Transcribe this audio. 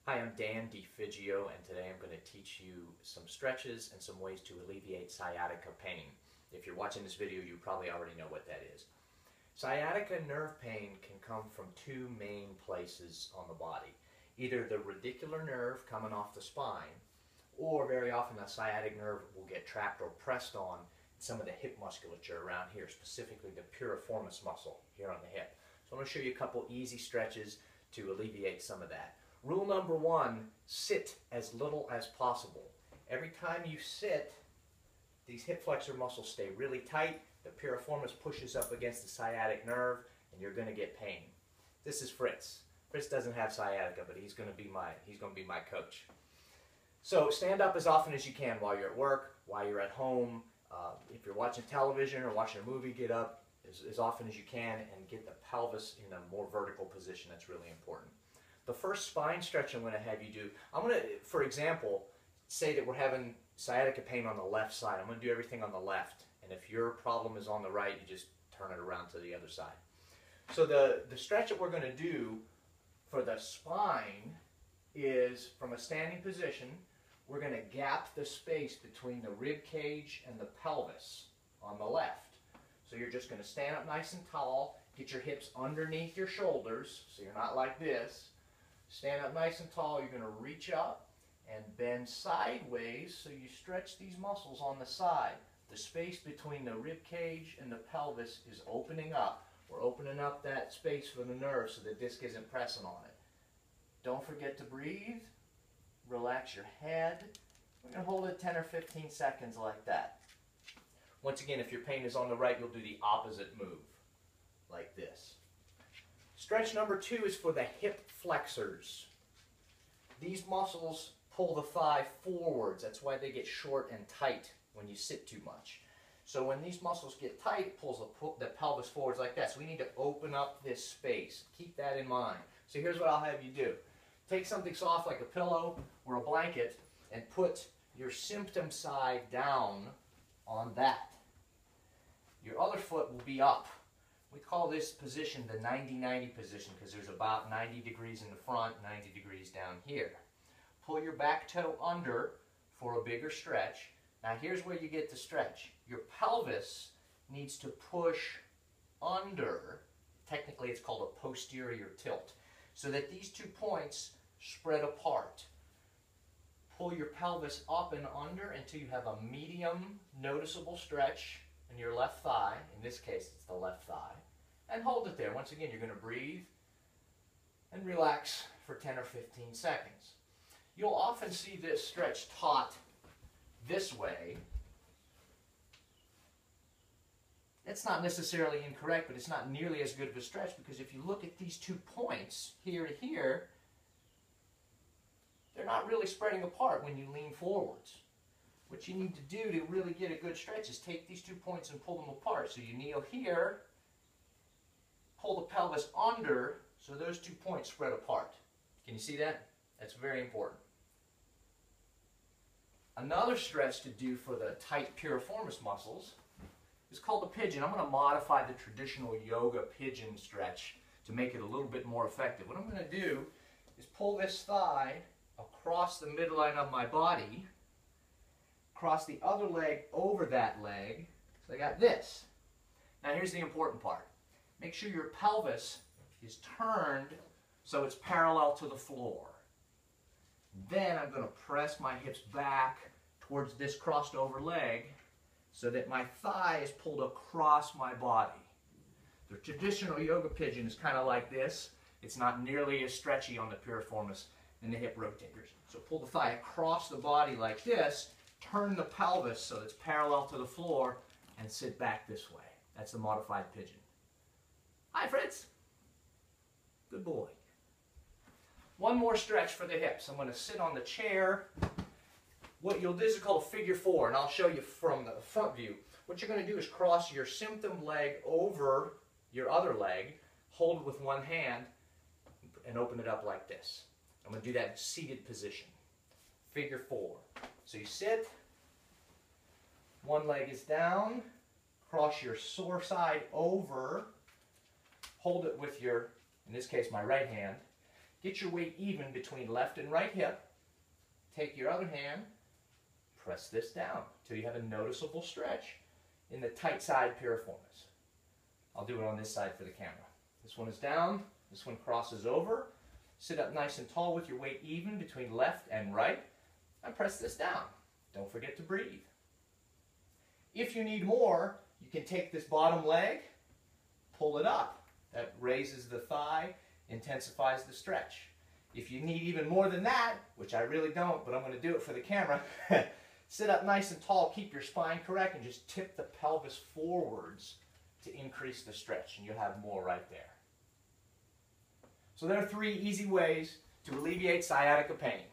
Hi, I'm Dan DeFigio, and today I'm going to teach you some stretches and some ways to alleviate sciatica pain. If you're watching this video, you probably already know what that is. Sciatica nerve pain can come from two main places on the body. Either the radicular nerve coming off the spine, or very often the sciatic nerve will get trapped or pressed on some of the hip musculature around here, specifically the piriformis muscle here on the hip. So I'm going to show you a couple easy stretches to alleviate some of that. Rule number one, sit as little as possible. Every time you sit, these hip flexor muscles stay really tight, the piriformis pushes up against the sciatic nerve, and you're going to get pain. This is Fritz. Fritz doesn't have sciatica, but he's going to be my coach. So stand up as often as you can while you're at work, while you're at home. If you're watching television or watching a movie, get up as often as you can and get the pelvis in a more vertical position. That's really important. The first spine stretch I'm going to have you do, I'm going to, for example, say that we're having sciatica pain on the left side. I'm going to do everything on the left. And if your problem is on the right, you just turn it around to the other side. So the stretch that we're going to do for the spine is from a standing position, we're going to gap the space between the rib cage and the pelvis on the left. So you're just going to stand up nice and tall, get your hips underneath your shoulders, so you're not like this. Stand up nice and tall, you're going to reach up and bend sideways so you stretch these muscles on the side. The space between the rib cage and the pelvis is opening up. We're opening up that space for the nerve so the disc isn't pressing on it. Don't forget to breathe. Relax your head. We're going to hold it 10 or 15 seconds like that. Once again, if your pain is on the right, you'll do the opposite move, like this. Stretch number two is for the hip flexors. These muscles pull the thigh forwards. That's why they get short and tight when you sit too much. So when these muscles get tight, it pulls the pelvis forwards like that. So we need to open up this space. Keep that in mind. So here's what I'll have you do. Take something soft like a pillow or a blanket and put your symptom side down on that. Your other foot will be up. We call this position the 90-90 position because there's about 90 degrees in the front, 90 degrees down here. Pull your back toe under for a bigger stretch. Now here's where you get the stretch. Your pelvis needs to push under. Technically it's called a posterior tilt. So that these 2 points spread apart. Pull your pelvis up and under until you have a medium noticeable stretch in your left thigh. In this case it's the left thigh. And hold it there. Once again, you're going to breathe and relax for 10 or 15 seconds. You'll often see this stretch taught this way. It's not necessarily incorrect, but it's not nearly as good of a stretch because if you look at these 2 points, here to here, they're not really spreading apart when you lean forwards. What you need to do to really get a good stretch is take these 2 points and pull them apart. So you kneel here, pull the pelvis under so those 2 points spread apart. Can you see that? That's very important. Another stretch to do for the tight piriformis muscles is called the pigeon. I'm going to modify the traditional yoga pigeon stretch to make it a little bit more effective. What I'm going to do is pull this thigh across the midline of my body, cross the other leg over that leg, so I got this. Now here's the important part. Make sure your pelvis is turned so it's parallel to the floor. Then I'm going to press my hips back towards this crossed over leg so that my thigh is pulled across my body. The traditional yoga pigeon is kind of like this. It's not nearly as stretchy on the piriformis and the hip rotators. So pull the thigh across the body like this, turn the pelvis so it's parallel to the floor, and sit back this way. That's the modified pigeon. Hi, Fritz. Good boy. One more stretch for the hips. I'm going to sit on the chair. What you'll do is called a figure four, and I'll show you from the front view. What you're going to do is cross your symptom leg over your other leg, hold it with one hand, and open it up like this. I'm going to do that in seated position. Figure four. So you sit, one leg is down, cross your sore side over, hold it with your, in this case my right hand, Get your weight even between left and right hip. Take your other hand, press this down until you have a noticeable stretch in the tight side piriformis. I'll do it on this side for the camera. This one is down, this one crosses over. Sit up nice and tall with your weight even between left and right, and press this down. Don't forget to breathe. If you need more, you can take this bottom leg, pull it up. That raises the thigh, intensifies the stretch. If you need even more than that, which I really don't, but I'm going to do it for the camera, sit up nice and tall, keep your spine correct, and just tip the pelvis forwards to increase the stretch, and you'll have more right there. So there are 3 easy ways to alleviate sciatica pain.